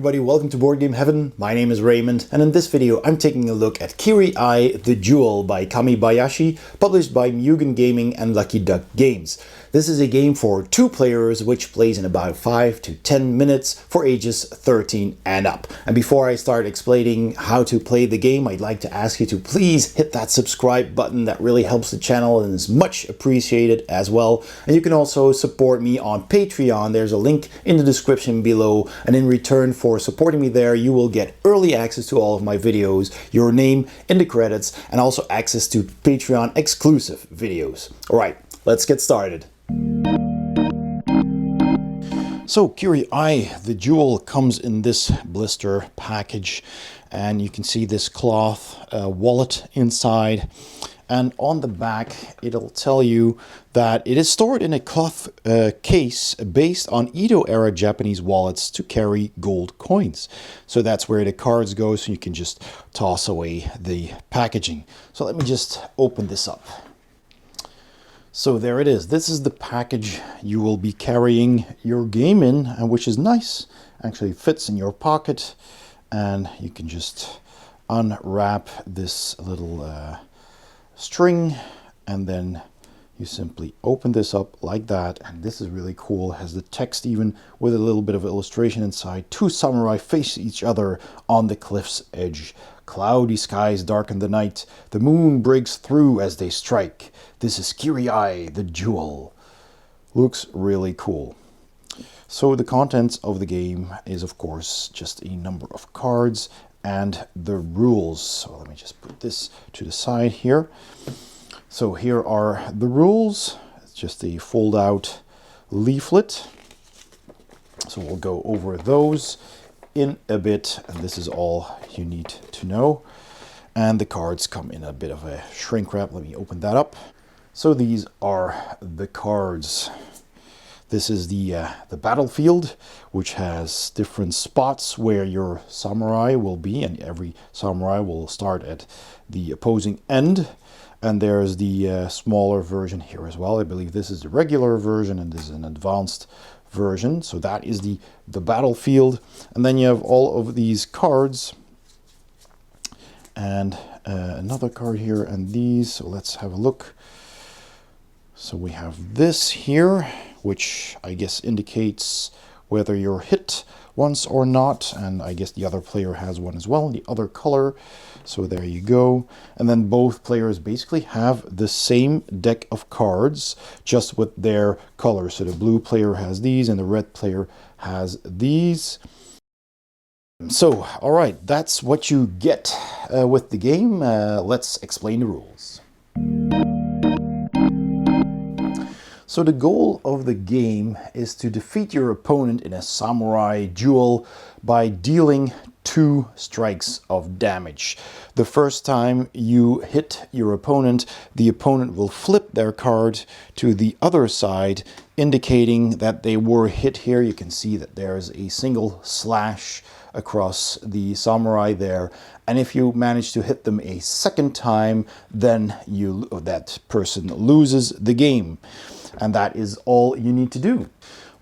everybody, welcome to Boardgame Heaven. My name is Raymond, and in this video I'm taking a look at Kiri-ai the Duel by Kamibayashi, published by Mugen Gaming and Lucky Duck Games. This is a game for 2 players which plays in about 5 to 10 minutes for ages 13 and up. And before I start explaining how to play the game, I'd like to ask you to please hit that subscribe button. That really helps the channel and is much appreciated as well. And you can also support me on Patreon. There's a link in the description below, and in return for supporting me there, you will get early access to all of my videos, your name in the credits, and also access to Patreon exclusive videos. All right, let's get started. So Kiri-ai the Duel comes in this blister package, and you can see this cloth wallet inside. And on the back, it'll tell you that it is stored in a cloth case based on Edo-era Japanese wallets to carry gold coins. So that's where the cards go, so you can just toss away the packaging. So let me just open this up. So there it is. This is the package you will be carrying your game in, and which is nice. Actually fits in your pocket, and you can just unwrap this little string, and then you simply open this up like that. And this is really cool. It has the text even with a little bit of illustration inside. 2 samurai face each other on the cliff's edge. Cloudy skies darken the night. The moon breaks through as they strike. This is Kiri-ai the Duel. Looks really cool. So the contents of the game is, of course, just a number of cards and the rules. So let me just put this to the side here. So here are the rules. It's just a fold out leaflet. So we'll go over those in a bit, and this is all you need to know. And the cards come in a bit of a shrink wrap. Let me open that up. So these are the cards. This is the battlefield, which has different spots where your samurai will be, and every samurai will start at the opposing end. And there's the smaller version here as well. I believe this is the regular version, and this is an advanced version. So that is the battlefield. And then you have all of these cards, and another card here, and these. So let's have a look. So we have this here, which I guess indicates whether you're hit once or not, and I guess the other player has one as well, the other color. So there you go. And then both players basically have the same deck of cards, just with their colors. So the blue player has these and the red player has these. So, all right, that's what you get with the game. Let's explain the rules. So the goal of the game is to defeat your opponent in a samurai duel by dealing 2 strikes of damage. The first time you hit your opponent, the opponent will flip their card to the other side, indicating that they were hit here. You can see that there's a single slash across the samurai there. And if you manage to hit them a second time, then that person loses the game. And that is all you need to do.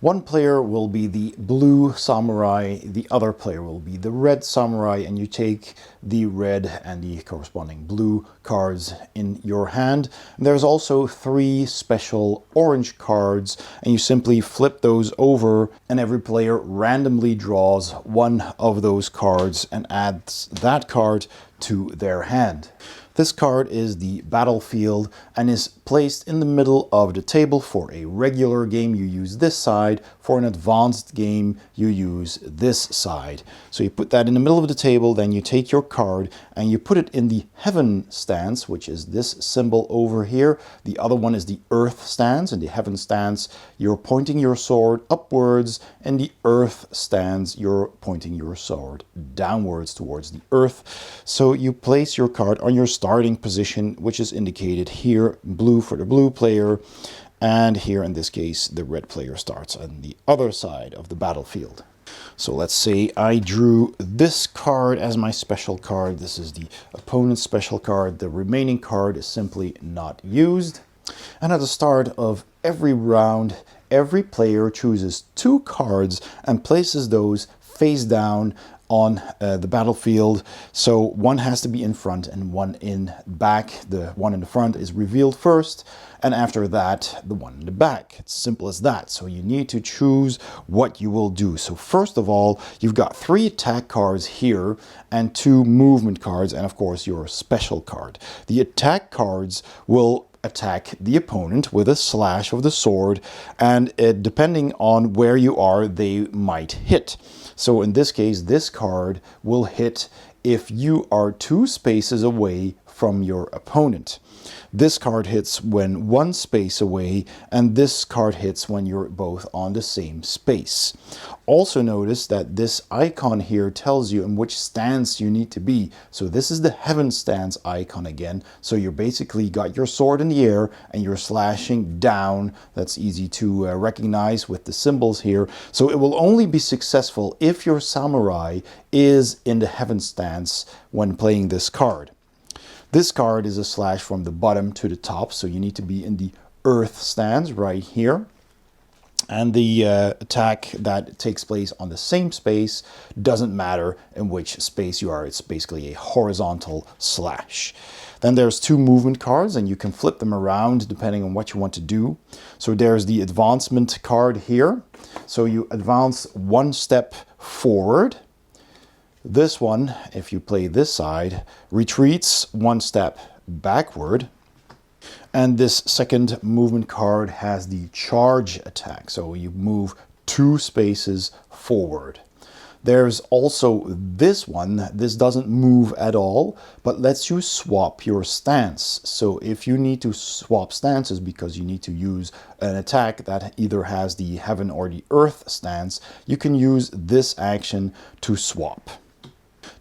One player will be the blue samurai, the other player will be the red samurai, and you take the red and the corresponding blue cards in your hand. And there's also 3 special orange cards, and you simply flip those over, and every player randomly draws one of those cards and adds that card to their hand. This card is the battlefield and is placed in the middle of the table. For a regular game, you use this side. For an advanced game, you use this side. So you put that in the middle of the table, then you take your card and you put it in the heaven stance, which is this symbol over here. The other one is the earth stance. In the heaven stance, you're pointing your sword upwards, and the earth stance, you're pointing your sword downwards towards the earth. So you place your card on your starting position, which is indicated here, blue for the blue player, and here in this case the red player starts on the other side of the battlefield. So let's say I drew this card as my special card. This is the opponent's special card. The remaining card is simply not used. And at the start of every round, every player chooses 2 cards and places those face down on the battlefield. So one has to be in front and one in back. The one in the front is revealed first, and after that, the one in the back. It's simple as that. So you need to choose what you will do. So first of all, you've got 3 attack cards here and 2 movement cards, and of course your special card. The attack cards will attack the opponent with a slash of the sword, and depending on where you are, they might hit. So in this case, this card will hit if you are 2 spaces away from your opponent. This card hits when 1 space away, and this card hits when you're both on the same space. Also notice that this icon here tells you in which stance you need to be. So this is the Heaven stance icon again. So you're basically got your sword in the air and you're slashing down. That's easy to recognize with the symbols here. So it will only be successful if your samurai is in the Heaven stance when playing this card. This card is a slash from the bottom to the top, so you need to be in the Earth stance right here. And the attack that takes place on the same space doesn't matter in which space you are. It's basically a horizontal slash. Then there's 2 movement cards, and you can flip them around depending on what you want to do. So there's the advancement card here. So you advance 1 step forward. This one, if you play this side, retreats 1 step backward. And this second movement card has the charge attack. So you move 2 spaces forward. There's also this one. This doesn't move at all, but lets you swap your stance. So if you need to swap stances because you need to use an attack that either has the Heaven or the Earth stance, you can use this action to swap.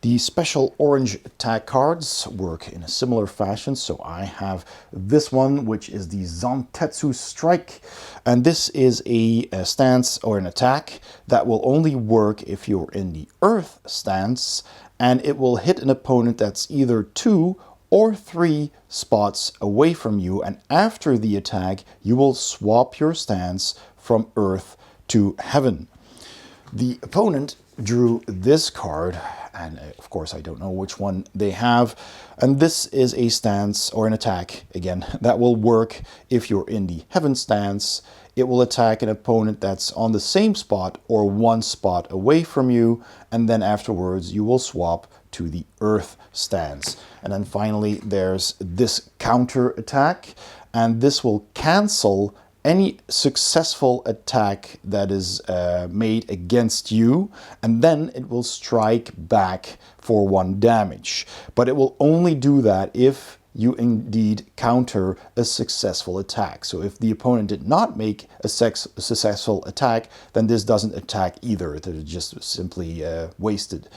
The special orange attack cards work in a similar fashion. So I have this one, which is the Zantetsu Strike. And this is a stance or an attack that will only work if you're in the Earth stance. And it will hit an opponent that's either 2 or 3 spots away from you. And after the attack, you will swap your stance from Earth to Heaven. The opponent drew this card, and of course I don't know which one they have, and this is a stance or an attack again that will work if you're in the Heaven stance. It will attack an opponent that's on the same spot or 1 spot away from you, and then afterwards you will swap to the Earth stance. And then finally there's this counter attack, and this will cancel any successful attack that is made against you, and then it will strike back for 1 damage. But it will only do that if you indeed counter a successful attack. So if the opponent did not make a successful attack, then this doesn't attack either. It is just simply wasted.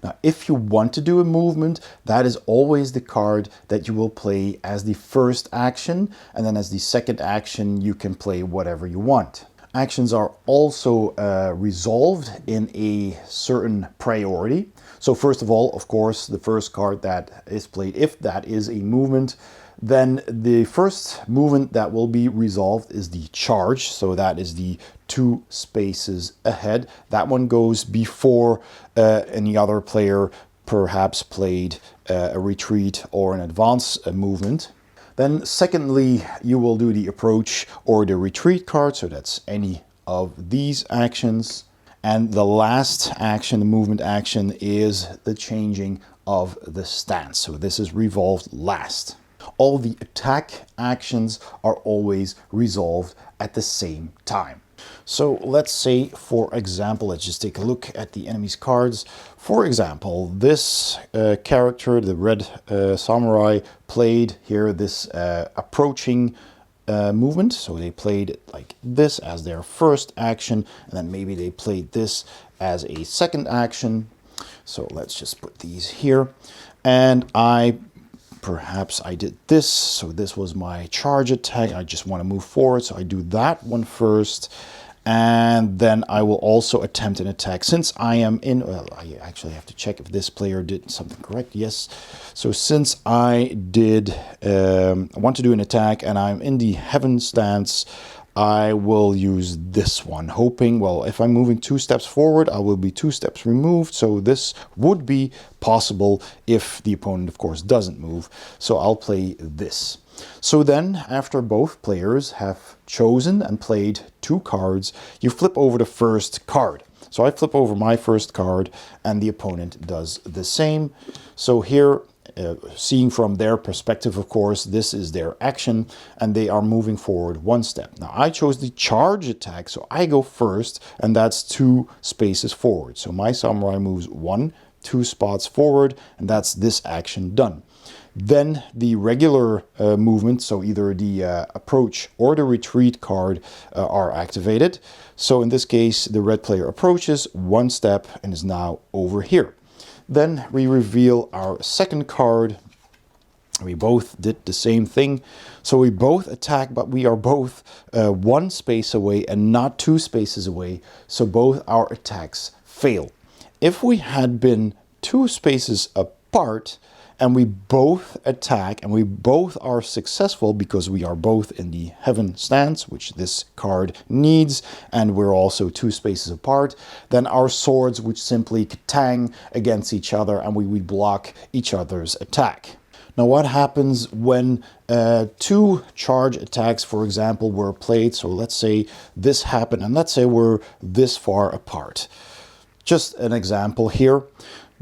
Now, if you want to do a movement, that is always the card that you will play as the first action, and then as the second action, you can play whatever you want. Actions are also resolved in a certain priority. So first of all, of course, the first card that is played, if that is a movement, then the first movement that will be resolved is the charge. So that is the 2 spaces ahead. That one goes before any other player perhaps played a retreat or an advance movement. Then secondly, you will do the approach or the retreat card. So that's any of these actions. And the last action, the movement action, is the changing of the stance. So this is revolved last. All the attack actions are always resolved at the same time. So let's say, for example, let's just take a look at the enemy's cards. For example, this character, the red samurai, played here this approaching movement. So they played it like this as their first action, and then maybe they played this as a second action. So let's just put these here. And perhaps I did this. So this was my charge attack. I just want to move forward. So I do that one first. And then I will also attempt an attack. Since I am in, well, I actually have to check if this player did something correct. Yes. So since I did, I want to do an attack and I'm in the Heaven stance, I will use this one, hoping, well, if I'm moving 2 steps forward, I will be 2 steps removed. So this would be possible if the opponent, of course, doesn't move. So I'll play this. So then, after both players have chosen and played 2 cards, you flip over the first card. So I flip over my first card, and the opponent does the same. So here, seeing from their perspective, of course, this is their action, and they are moving forward 1 step. Now, I chose the charge attack, so I go first, and that's 2 spaces forward. So my samurai moves 1, 2 spots forward, and that's this action done. Then the regular movement, so either the approach or the retreat card are activated. So in this case, the red player approaches 1 step and is now over here. Then we reveal our second card. We both did the same thing. So we both attack, but we are both 1 space away and not 2 spaces away. So both our attacks fail. If we had been 2 spaces apart, and we both attack and we both are successful because we are both in the heaven stance, which this card needs, and we're also 2 spaces apart, then our swords would simply tang against each other and we would block each other's attack. Now, what happens when 2 charge attacks, for example, were played? So let's say this happened, and let's say we're this far apart. Just an example here.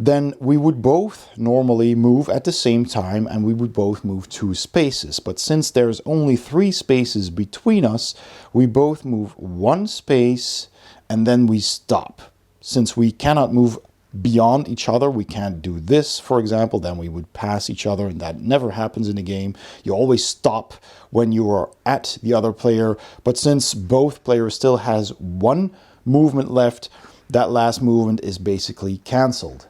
Then we would both normally move at the same time, and we would both move 2 spaces. But since there's only 3 spaces between us, we both move 1 space and then we stop. Since we cannot move beyond each other, we can't do this, for example, then we would pass each other, and that never happens in the game. You always stop when you are at the other player. But since both players still has 1 movement left, that last movement is basically cancelled.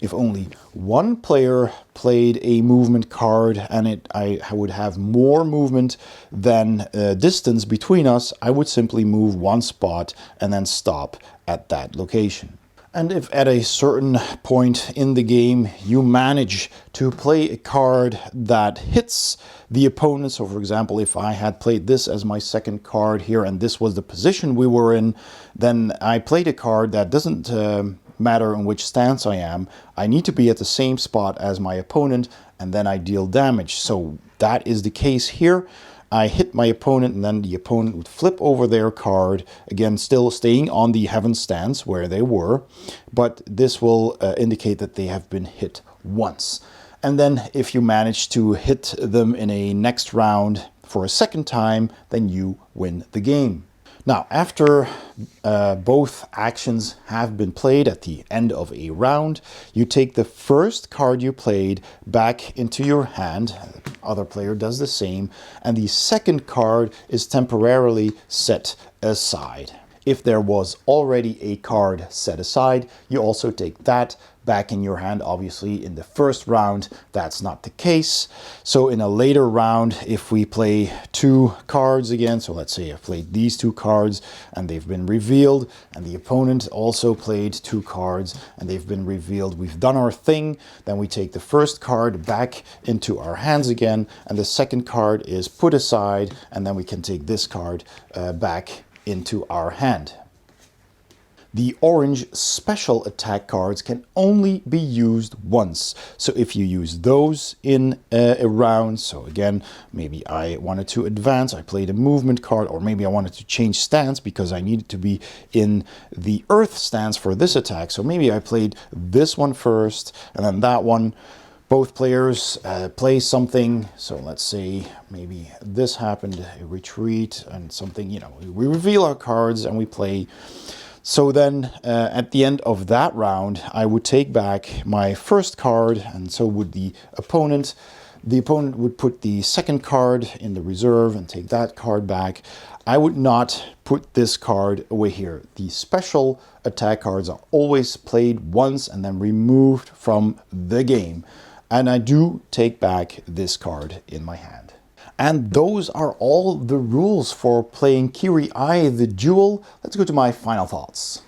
If only 1 player played a movement card and I would have more movement than distance between us, I would simply move 1 spot and then stop at that location. And if at a certain point in the game you manage to play a card that hits the opponent, so for example, if I had played this as my second card here and this was the position we were in, then I played a card that doesn't matter in which stance I am. I need to be at the same spot as my opponent, and then I deal damage. So that is the case here. I hit my opponent, and then the opponent would flip over their card, again still staying on the heaven stance where they were, but this will indicate that they have been hit once. And then if you manage to hit them in a next round for a second time, then you win the game. Now, after both actions have been played at the end of a round, you take the first card you played back into your hand. The other player does the same, and the second card is temporarily set aside. If there was already a card set aside, you also take that back in your hand. Obviously, in the first round, that's not the case. So in a later round, if we play 2 cards again, so let's say I played these 2 cards and they've been revealed, and the opponent also played 2 cards and they've been revealed, we've done our thing, then we take the first card back into our hands again, and the second card is put aside, and then we can take this card back into our hand. The orange special attack cards can only be used once. So if you use those in a round, so again, maybe I wanted to advance, I played a movement card, or maybe I wanted to change stance because I needed to be in the earth stance for this attack. So maybe I played this one first and then that one. Both players play something, so let's say maybe this happened, a retreat and something, you know, we reveal our cards and we play. So then at the end of that round, I would take back my first card, and so would the opponent. The opponent would put the second card in the reserve and take that card back. I would not put this card away here. The special attack cards are always played once and then removed from the game. And I do take back this card in my hand. And those are all the rules for playing Kiri-ai the Duel. Let's go to my final thoughts.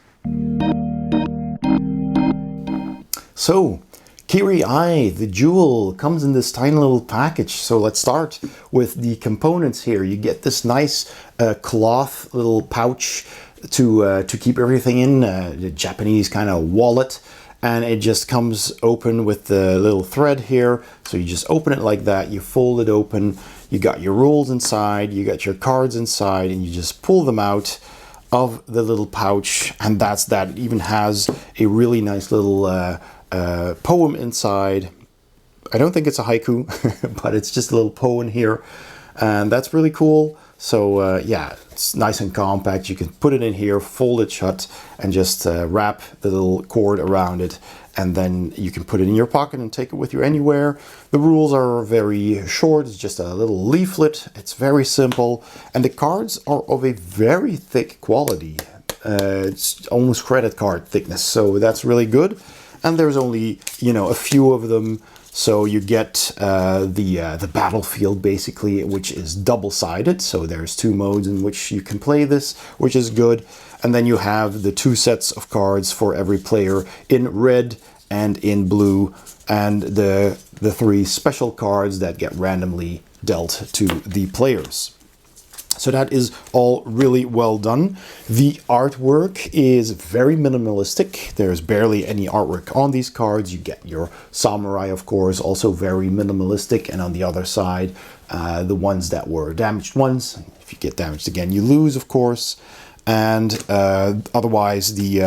So, Kiri-ai, the Duel, comes in this tiny little package. So let's start with the components here. You get this nice cloth little pouch to keep everything in, the Japanese kind of wallet. And it just comes open with the little thread here. So you just open it like that, you fold it open, you got your rules inside, you got your cards inside, and you just pull them out of the little pouch, and that's that. It even has a really nice little poem inside. I don't think it's a haiku, but it's just a little poem here, and that's really cool. So yeah, it's nice and compact. You can put it in here, fold it shut, and just wrap the little cord around it, and then you can put it in your pocket and take it with you anywhere. The rules are very short. It's just a little leaflet. It's very simple, and the cards are of a very thick quality. It's almost credit card thickness, so that's really good. And there's only, you know, a few of them. So you get the battlefield, basically, which is double-sided. So there's two modes in which you can play this, which is good. And then you have the two sets of cards for every player in red and in blue, and the three special cards that get randomly dealt to the players. So that is all really well done. The artwork is very minimalistic. There's barely any artwork on these cards. You get your samurai, of course, also very minimalistic. And on the other side, the ones that were damaged ones. If you get damaged again, you lose, of course. And otherwise, the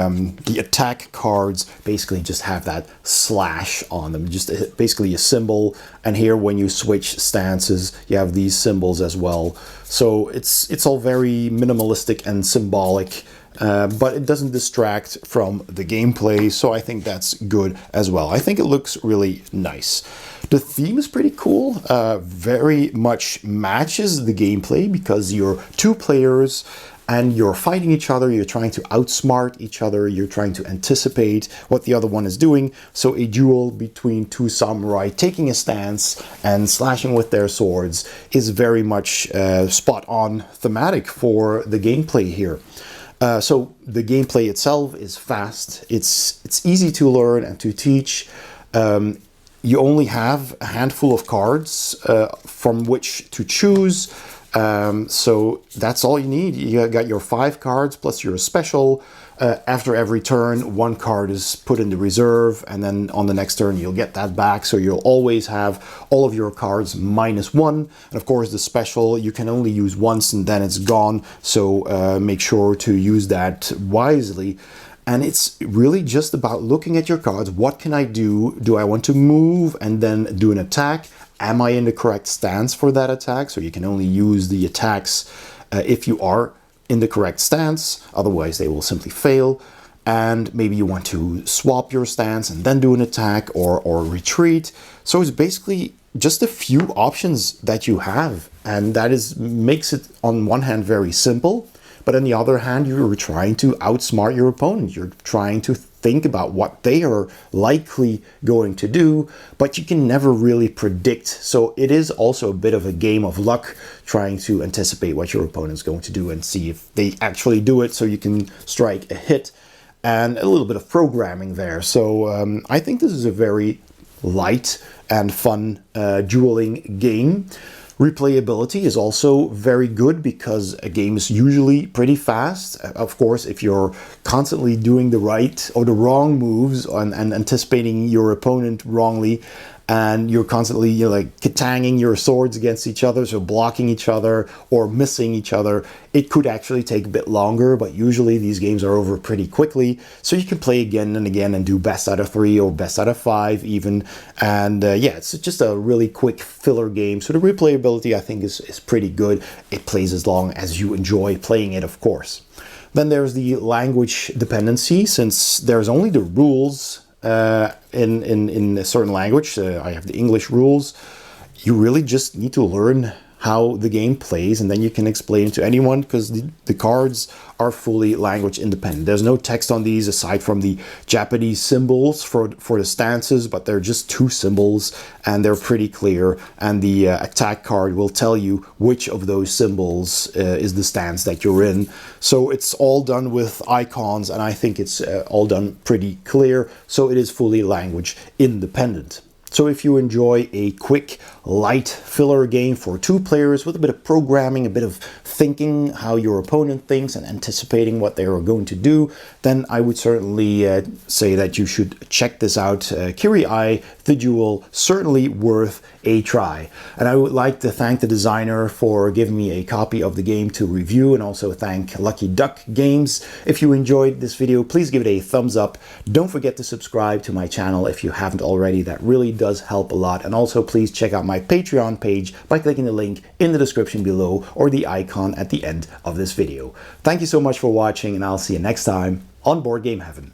attack cards basically just have that slash on them, just basically a symbol. And here, when you switch stances, you have these symbols as well. So it's all very minimalistic and symbolic, but it doesn't distract from the gameplay. So I think that's good as well. I think it looks really nice. The theme is pretty cool, very much matches the gameplay because you're two players and you're fighting each other, you're trying to outsmart each other, you're trying to anticipate what the other one is doing. So a duel between two samurai taking a stance and slashing with their swords is very much spot on thematic for the gameplay here. So the gameplay itself is fast, it's easy to learn and to teach. You only have a handful of cards from which to choose. So that's all you need. You got your 5 cards plus your special. After every turn, 1 card is put into reserve, and then on the next turn you'll get that back. So you'll always have all of your cards -1. And of course the special you can only use once and then it's gone. So make sure to use that wisely. And it's really just about looking at your cards. What can I do? Do I want to move and then do an attack? Am I in the correct stance for that attack? So you can only use the attacks if you are in the correct stance. Otherwise, they will simply fail. And maybe you want to swap your stance and then do an attack or retreat. So it's basically just a few options that you have. And that makes it, on one hand, very simple. But on the other hand, you're trying to outsmart your opponent. You're trying to think about what they are likely going to do, but you can never really predict. So it is also a bit of a game of luck, trying to anticipate what your opponent's going to do and see if they actually do it, so you can strike a hit, and a little bit of programming there. So I think this is a very light and fun dueling game. Replayability is also very good because a game is usually pretty fast. Of course, if you're constantly doing the right or the wrong moves and anticipating your opponent wrongly, and you're constantly, like katanging your swords against each other, so blocking each other or missing each other, it could actually take a bit longer, but usually these games are over pretty quickly. So you can play again and again and do best out of 3 or best out of 5 even. And yeah, it's just a really quick filler game. So the replayability, I think, is pretty good. It plays as long as you enjoy playing it, of course. Then there's the language dependency. Since there's only the rules in a certain language, I have the English rules, you really just need to learn how the game plays, and then you can explain it to anyone, because the cards are fully language independent. There's no text on these aside from the Japanese symbols for the stances, but they're just 2 symbols and they're pretty clear, and the attack card will tell you which of those symbols is the stance that you're in. So it's all done with icons, and I think it's all done pretty clear, so it is fully language independent. So if you enjoy a quick, light filler game for 2 players with a bit of programming, a bit of thinking how your opponent thinks and anticipating what they are going to do, then I would certainly say that you should check this out. Kiri-ai, the Duel, certainly worth a try. And I would like to thank the designer for giving me a copy of the game to review, and also thank Lucky Duck Games. If you enjoyed this video, please give it a thumbs up. Don't forget to subscribe to my channel if you haven't already. That really does help a lot. And also please check out my Patreon page by clicking the link in the description below or the icon at the end of this video. Thank you so much for watching, and I'll see you next time on Board Game Heaven.